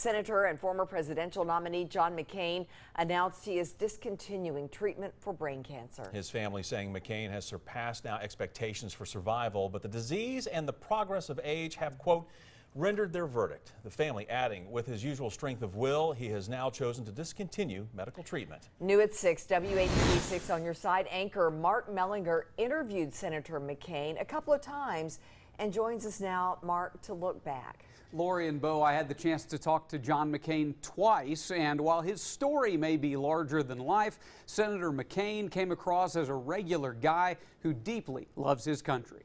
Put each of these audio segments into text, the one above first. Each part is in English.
Senator and former presidential nominee John McCain announced he is discontinuing treatment for brain cancer. His family saying McCain has surpassed now expectations for survival, but the disease and the progress of age have, quote, rendered their verdict. The family adding, with his usual strength of will, he has now chosen to discontinue medical treatment. New at 6, WATE 6 on your side, anchor Mark Mellinger interviewed Senator McCain a couple of times and joins us now, Mark, to look back. Lori and Bo, I had the chance to talk to John McCain twice, and while his story may be larger than life, Senator McCain came across as a regular guy who deeply loves his country.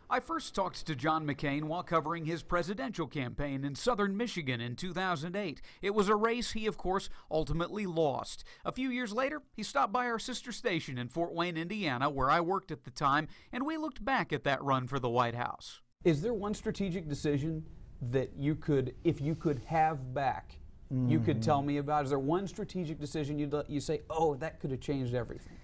I first talked to John McCain while covering his presidential campaign in southern Michigan in 2008. It was a race he, of course, ultimately lost. A few years later, he stopped by our sister station in Fort Wayne, Indiana, where I worked at the time, and we looked back at that run for the White House. Is there one strategic decision that you could, if you could have back, you could tell me about? Is there one strategic decision you say, oh, that could have changed everything?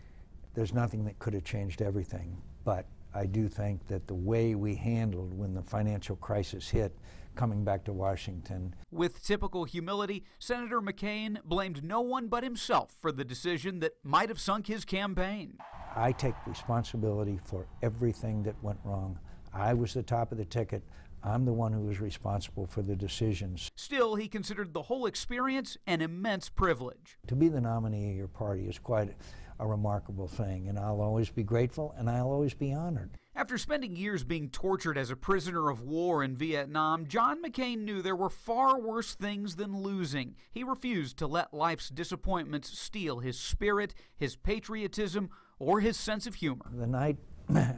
There's nothing that could have changed everything, but I do think that the way we handled when the financial crisis hit, coming back to Washington. With typical humility, Senator McCain blamed no one but himself for the decision that might have sunk his campaign. I take responsibility for everything that went wrong. I was the top of the ticket. I'm the one who was responsible for the decisions. Still, he considered the whole experience an immense privilege. To be the nominee of your party is quite a remarkable thing, and I'll always be grateful and I'll always be honored. After spending years being tortured as a prisoner of war in Vietnam, John McCain knew there were far worse things than losing. He refused to let life's disappointments steal his spirit, his patriotism, or his sense of humor. The night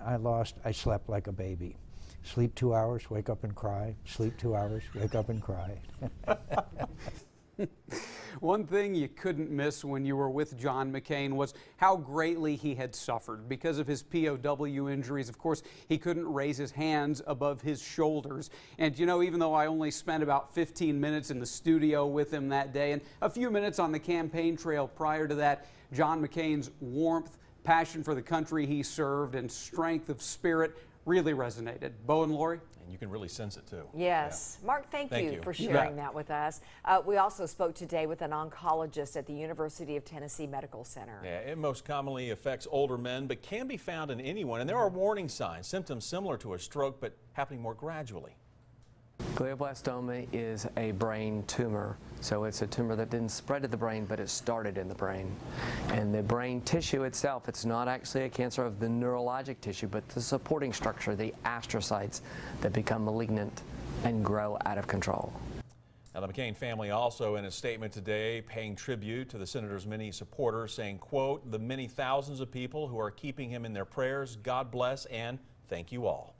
I lost, I slept like a baby. Sleep 2 hours, wake up and cry. Sleep 2 hours, wake up and cry. One thing you couldn't miss when you were with John McCain was how greatly he had suffered. Because of his POW injuries, of course, he couldn't raise his hands above his shoulders. And you know, even though I only spent about 15 minutes in the studio with him that day and a few minutes on the campaign trail prior to that, John McCain's warmth, passion for the country he served, and strength of spirit really resonated. Bo and Lori? And you can really sense it too. Yes. Yeah. Mark, thank you for sharing that with us. We also spoke today with an oncologist at the University of Tennessee Medical Center. Yeah, it most commonly affects older men, but can be found in anyone. And there are warning signs, symptoms similar to a stroke, but happening more gradually. Glioblastoma is a brain tumor, so it's a tumor that didn't spread to the brain, but it started in the brain. And the brain tissue itself, it's not actually a cancer of the neurologic tissue, but the supporting structure, the astrocytes that become malignant and grow out of control. Now, the McCain family also in a statement today paying tribute to the senator's many supporters, saying, quote, the many thousands of people who are keeping him in their prayers, God bless and thank you all.